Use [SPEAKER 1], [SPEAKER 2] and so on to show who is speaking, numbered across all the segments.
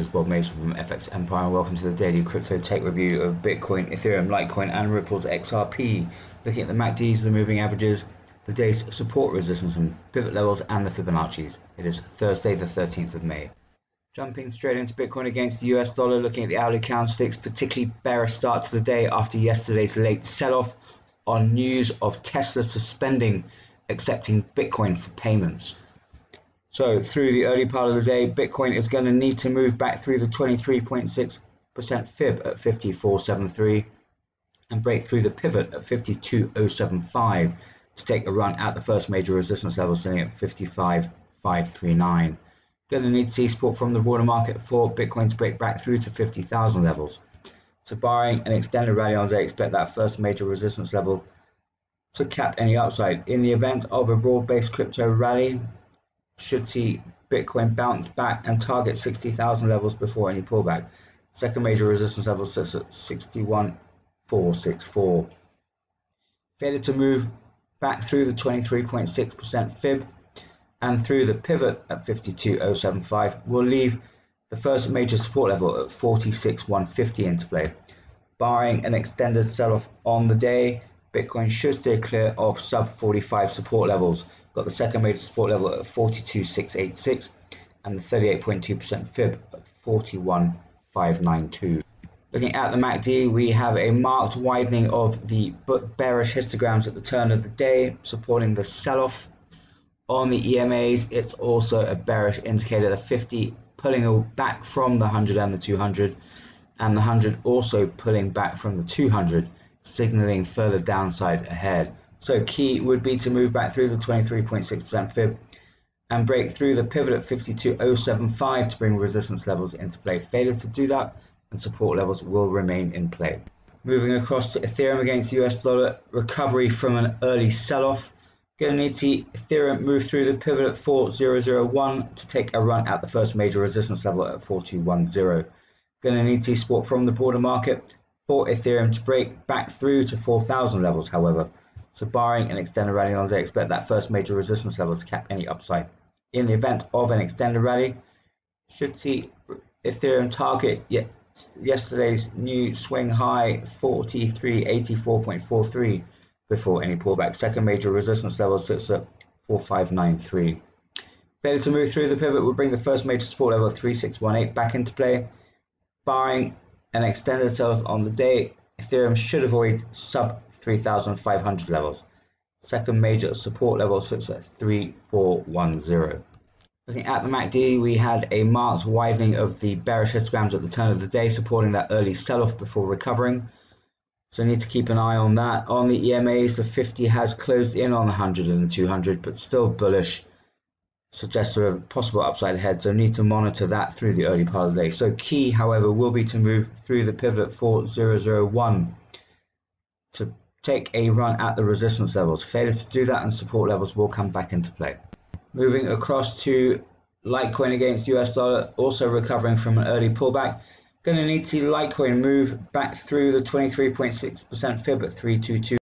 [SPEAKER 1] is Bob Mason from FX Empire, and welcome to the daily crypto tech review of Bitcoin, Ethereum, Litecoin, and Ripple's XRP. Looking at the MACDs, the moving averages, the day's support, resistance, and pivot levels, and the Fibonacci's. It is Thursday, the 13th of May. Jumping straight into Bitcoin against the US dollar, looking at the hourly candlesticks, particularly bearish start to the day after yesterday's late sell-off on news of Tesla suspending accepting Bitcoin for payments. So through the early part of the day, Bitcoin is going to need to move back through the 23.6% fib at 54.73 and break through the pivot at 52.075 to take a run at the first major resistance level, sitting at 55.539. Going to need to see support from the broader market for Bitcoin to break back through to 50,000 levels. So barring an extended rally on the day, expect that first major resistance level to cap any upside. In the event of a broad-based crypto rally, should see Bitcoin bounce back and target 60,000 levels before any pullback. Second major resistance level sits at 61.464. Failure to move back through the 23.6% fib and through the pivot at 52.075 will leave the first major support level at 46.150 into play. Barring an extended sell-off on the day, Bitcoin should stay clear of sub 45 support levels. Got the second major support level at 42.686 and the 38.2% fib at 41.592. Looking at the MACD, we have a marked widening of the bearish histograms at the turn of the day, supporting the sell-off. On the EMAs, it's also a bearish indicator, the 50 pulling back from the 100 and the 200, and the 100 also pulling back from the 200, signaling further downside ahead. So key would be to move back through the 23.6% fib and break through the pivot at 52.075 to bring resistance levels into play. Failure to do that and support levels will remain in play. Moving across to Ethereum against the US dollar, recovery from an early sell-off. Going to need to see Ethereum move through the pivot at 4001 to take a run at the first major resistance level at 4210. Going to need to see support from the broader market for Ethereum to break back through to 4,000 levels, however. So barring an extended rally on the day, expect that first major resistance level to cap any upside. In the event of an extended rally, should see Ethereum target yesterday's new swing high 4384.43 before any pullback. Second major resistance level sits at 4593. Failure to move through the pivot will bring the first major support level 3618 back into play. Barring an extended sell-off on the day, Ethereum should avoid sub 3,500 levels. Second major support level sits at 3410. Looking at the MACD, we had a marked widening of the bearish histograms at the turn of the day, supporting that early sell-off before recovering. So need to keep an eye on that. On the EMAs, the 50 has closed in on the 100 and the 200, but still bullish, suggests a possible upside ahead, so need to monitor that through the early part of the day. So key, however, will be to move through the pivot 4001 to take a run at the resistance levels. Failure to do that and support levels will come back into play. Moving across to Litecoin against US dollar, also recovering from an early pullback. Going to need to see Litecoin move back through the 23.6% fib at 322.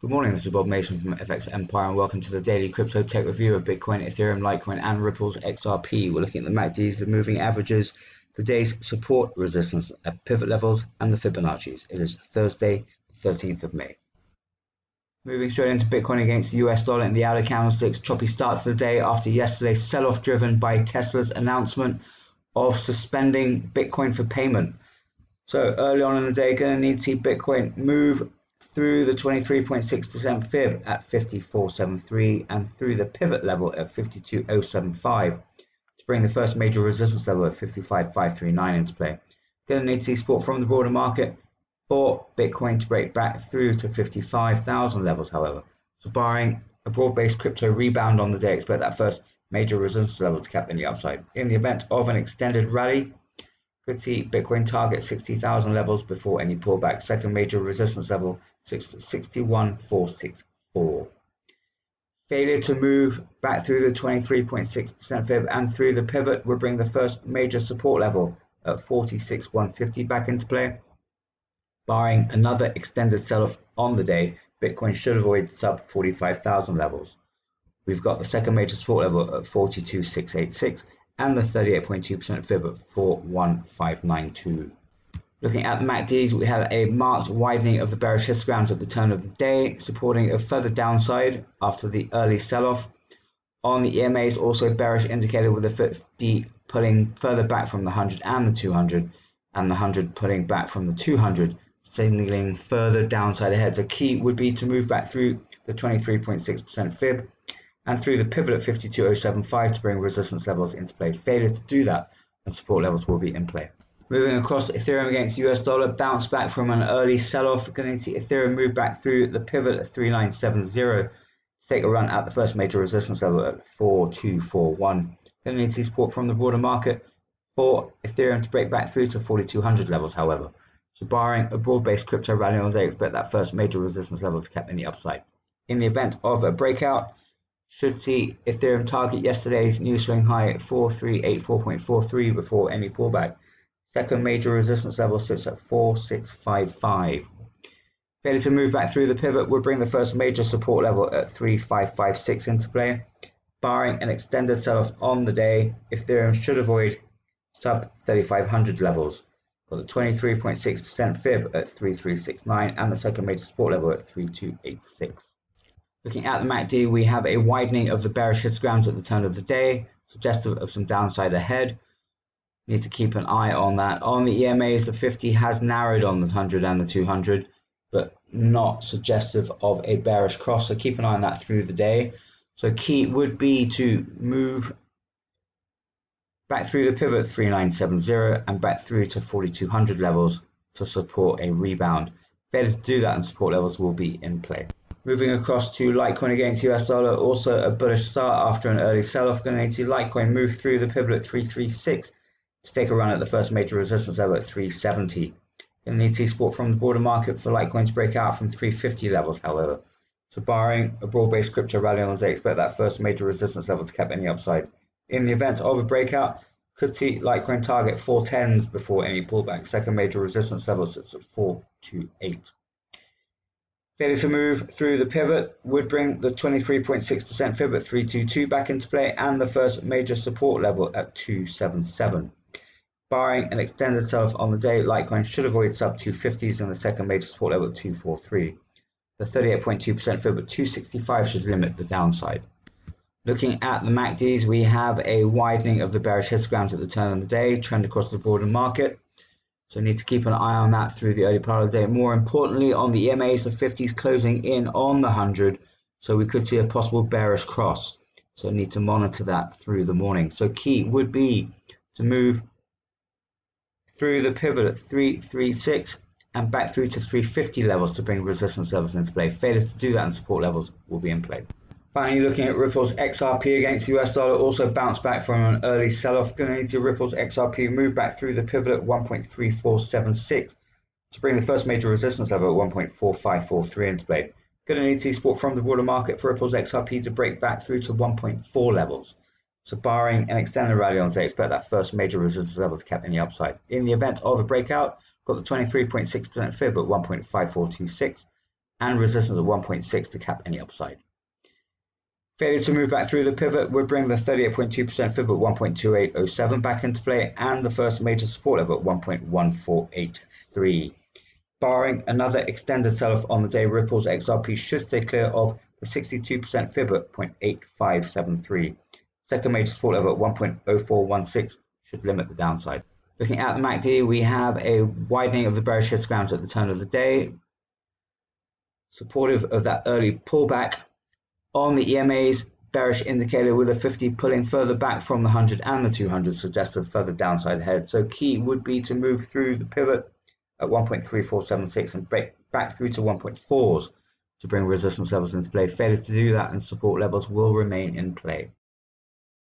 [SPEAKER 1] Good morning, this is Bob Mason from FX Empire and welcome to the daily crypto tech review of Bitcoin, Ethereum, Litecoin and Ripple's XRP. We're looking at the MACDs, the moving averages, the day's support, resistance at pivot levels and the Fibonacci's. It is Thursday, 13th of May. Moving straight into Bitcoin against the US dollar in the outer candlesticks, choppy starts to the day after yesterday's sell-off driven by Tesla's announcement of suspending Bitcoin for payment. So early on in the day, going to need to see Bitcoin move through the 23.6% fib at 54.73 and through the pivot level at 52.075 to bring the first major resistance level at 55.539 into play. Going to need to see support from the broader market for Bitcoin to break back through to 55,000 levels, however. So barring a broad-based crypto rebound on the day, expect that first major resistance level to cap in the upside. In the event of an extended rally, could see Bitcoin target 60,000 levels before any pullback. Second major resistance level 61,464. Failure to move back through the 23.6% fib and through the pivot would bring the first major support level at 46,150 back into play. Barring another extended sell-off on the day, Bitcoin should avoid sub 45,000 levels. We've got the second major support level at 42,686 and the 38.2% fib at 41592. Looking at the MACDs, we have a marked widening of the bearish histograms at the turn of the day, supporting a further downside after the early sell-off. On the EMAs, also bearish indicator with the 50 pulling further back from the 100 and the 200, and the 100 pulling back from the 200, signaling further downside ahead. So key would be to move back through the 23.6% fib and through the pivot at 52.075 to bring resistance levels into play. Failure to do that, and support levels will be in play. Moving across, Ethereum against US dollar, bounce back from an early sell-off. Going to see Ethereum move back through the pivot at 3970 to take a run at the first major resistance level at 4241. Going to need to see support from the broader market for Ethereum to break back through to 4200 levels, however. So barring a broad-based crypto rally on the day, expect that first major resistance level to cap in the upside. In the event of a breakout, should see Ethereum target yesterday's new swing high at 4384.43 before any pullback. Second major resistance level sits at 4655. Failure to move back through the pivot would bring the first major support level at 3556 into play. Barring an extended sell-off on the day, Ethereum should avoid sub 3500 levels. Got the 23.6% fib at 3369 and the second major support level at 3286. Looking at the MACD, we have a widening of the bearish histograms at the turn of the day, suggestive of some downside ahead. Need to keep an eye on that. On the EMAs, the 50 has narrowed on the 100 and the 200, but not suggestive of a bearish cross, so keep an eye on that through the day. So key would be to move back through the pivot 3970 and back through to 4200 levels to support a rebound. Failure to do that and support levels will be in play. Moving across to Litecoin against US dollar, also a bullish start after an early sell-off. Going to need to see Litecoin move through the pivot at 336 to take a run at the first major resistance level at 370. Going to need to see support from the broader market for Litecoin to break out from 350 levels, however. So barring a broad-based crypto rally on the day, expect that first major resistance level to cap any upside. In the event of a breakout, could see Litecoin target 410s before any pullback. Second major resistance level sits at 428. Failure to move through the pivot would bring the 23.6% fib at 322 back into play and the first major support level at 277. Barring an extended sell-off on the day, Litecoin should avoid sub 250s and the second major support level at 243. The 38.2% fib at 265 should limit the downside. Looking at the MACDs, we have a widening of the bearish histograms at the turn of the day, trend across the broader market. So need to keep an eye on that through the early part of the day. More importantly, on the EMAs, the 50s closing in on the 100, so we could see a possible bearish cross. So need to monitor that through the morning. So key would be to move through the pivot at 336 and back through to 350 levels to bring resistance levels into play. Failure to do that and support levels will be in play. Finally, looking at Ripple's XRP against the US dollar, also bounced back from an early sell-off. Going to need to Ripple's XRP move back through the pivot at 1.3476 to bring the first major resistance level at 1.4543 into play. Going to need to see support from the broader market for Ripple's XRP to break back through to 1.4 levels. So barring an extended rally on the day, expect that first major resistance level to cap any upside. In the event of a breakout, got the 23.6% fib at 1.5426. and resistance at 1.6 to cap any upside. Failure to move back through the pivot would bring the 38.2% fib at 1.2807 back into play and the first major support level at 1.1483. Barring another extended sell-off on the day, Ripple's XRP should stay clear of the 62% fib at 0.8573. Second major support level at 1.0416 should limit the downside. Looking at the MACD, we have a widening of the bearish histograms at the turn of the day, supportive of that early pullback. On the EMAs, bearish indicator with a 50 pulling further back from the 100 and the 200 suggests a further downside ahead. So key would be to move through the pivot at 1.3476 and break back through to 1.4s to bring resistance levels into play. Failures to do that and support levels will remain in play.